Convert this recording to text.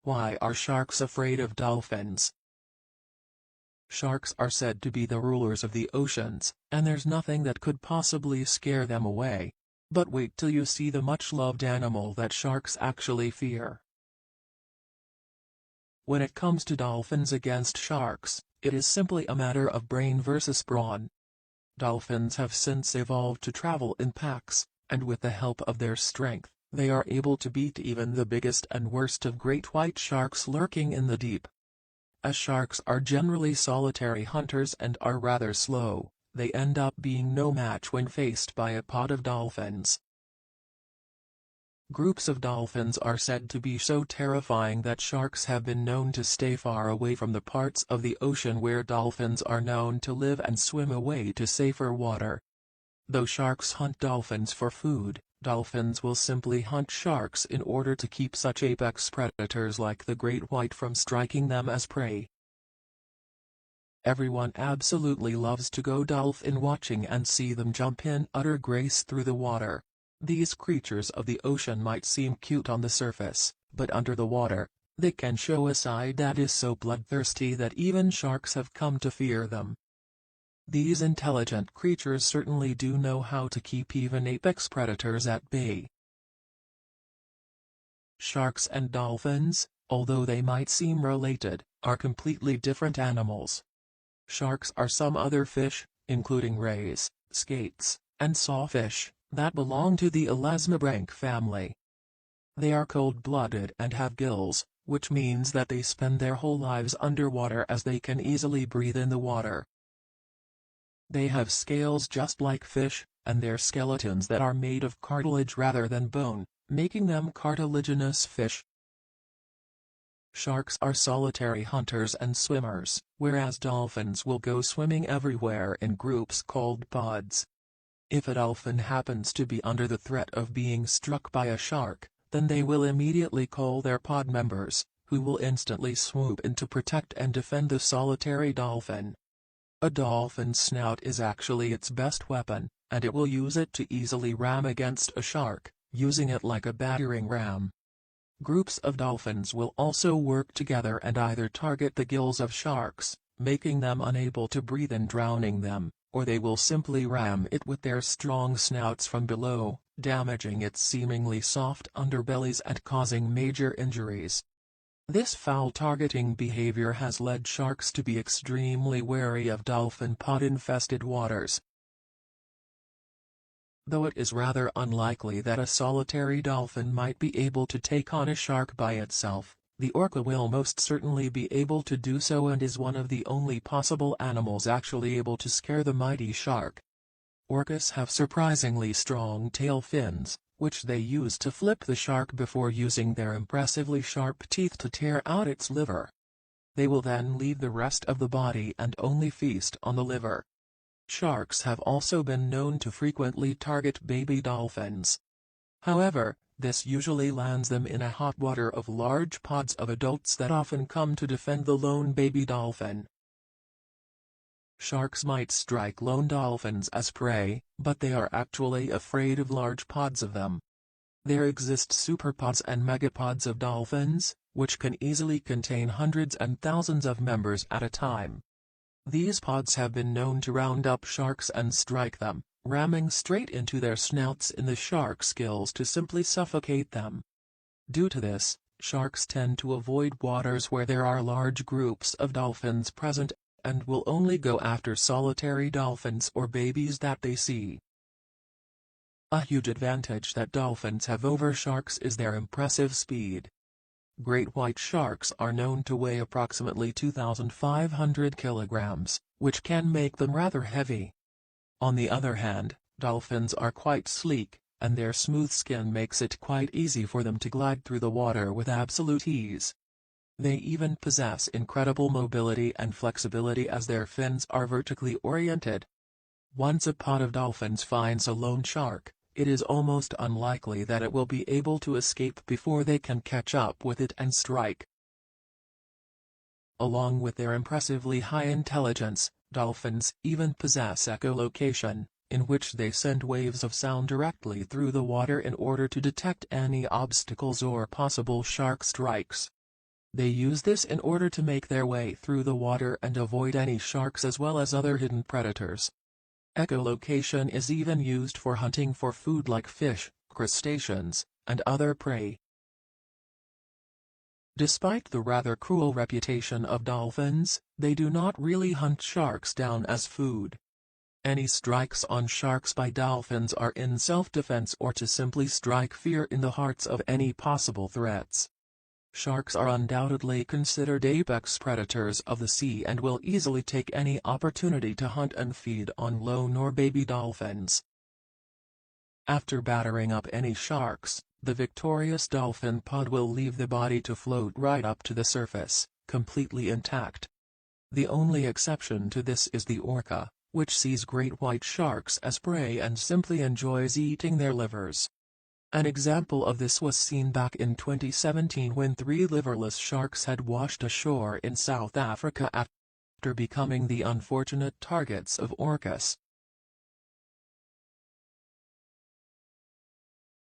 Why are sharks afraid of dolphins? Sharks are said to be the rulers of the oceans, and there's nothing that could possibly scare them away. But wait till you see the much-loved animal that sharks actually fear. When it comes to dolphins against sharks, it is simply a matter of brain versus brawn. Dolphins have since evolved to travel in packs, and with the help of their strength, they are able to beat even the biggest and worst of great white sharks lurking in the deep. As sharks are generally solitary hunters and are rather slow, they end up being no match when faced by a pod of dolphins. Groups of dolphins are said to be so terrifying that sharks have been known to stay far away from the parts of the ocean where dolphins are known to live and swim away to safer water. Though sharks hunt dolphins for food, dolphins will simply hunt sharks in order to keep such apex predators like the great white from striking them as prey. Everyone absolutely loves to go dolphin watching and see them jump in utter grace through the water. These creatures of the ocean might seem cute on the surface, but under the water, they can show a side that is so bloodthirsty that even sharks have come to fear them. These intelligent creatures certainly do know how to keep even apex predators at bay. Sharks and dolphins, although they might seem related, are completely different animals. Sharks are some other fish, including rays, skates, and sawfish, that belong to the elasmobranch family. They are cold-blooded and have gills, which means that they spend their whole lives underwater as they can easily breathe in the water. They have scales just like fish, and their skeletons that are made of cartilage rather than bone, making them cartilaginous fish. Sharks are solitary hunters and swimmers, whereas dolphins will go swimming everywhere in groups called pods. If a dolphin happens to be under the threat of being struck by a shark, then they will immediately call their pod members, who will instantly swoop in to protect and defend the solitary dolphin. A dolphin's snout is actually its best weapon, and it will use it to easily ram against a shark, using it like a battering ram. Groups of dolphins will also work together and either target the gills of sharks, making them unable to breathe and drowning them, or they will simply ram it with their strong snouts from below, damaging its seemingly soft underbellies and causing major injuries. This foul targeting behavior has led sharks to be extremely wary of dolphin pod-infested waters. Though it is rather unlikely that a solitary dolphin might be able to take on a shark by itself, the orca will most certainly be able to do so and is one of the only possible animals actually able to scare the mighty shark. Orcas have surprisingly strong tail fins, which they use to flip the shark before using their impressively sharp teeth to tear out its liver. They will then leave the rest of the body and only feast on the liver. Sharks have also been known to frequently target baby dolphins. However, this usually lands them in a hot water of large pods of adults that often come to defend the lone baby dolphin. Sharks might strike lone dolphins as prey, but they are actually afraid of large pods of them. There exist superpods and megapods of dolphins, which can easily contain hundreds and thousands of members at a time. These pods have been known to round up sharks and strike them, ramming straight into their snouts in the shark's gills to simply suffocate them. Due to this, sharks tend to avoid waters where there are large groups of dolphins present, and will only go after solitary dolphins or babies that they see. A huge advantage that dolphins have over sharks is their impressive speed. Great white sharks are known to weigh approximately 2,500 kilograms, which can make them rather heavy. On the other hand, dolphins are quite sleek, and their smooth skin makes it quite easy for them to glide through the water with absolute ease. They even possess incredible mobility and flexibility as their fins are vertically oriented. Once a pod of dolphins finds a lone shark, it is almost unlikely that it will be able to escape before they can catch up with it and strike. Along with their impressively high intelligence, dolphins even possess echolocation, in which they send waves of sound directly through the water in order to detect any obstacles or possible shark strikes. They use this in order to make their way through the water and avoid any sharks as well as other hidden predators. Echolocation is even used for hunting for food like fish, crustaceans, and other prey. Despite the rather cruel reputation of dolphins, they do not really hunt sharks down as food. Any strikes on sharks by dolphins are in self-defense or to simply strike fear in the hearts of any possible threats. Sharks are undoubtedly considered apex predators of the sea and will easily take any opportunity to hunt and feed on lone or baby dolphins. After battering up any sharks, the victorious dolphin pod will leave the body to float right up to the surface, completely intact. The only exception to this is the orca, which sees great white sharks as prey and simply enjoys eating their livers. An example of this was seen back in 2017 when 3 liverless sharks had washed ashore in South Africa after becoming the unfortunate targets of orcas.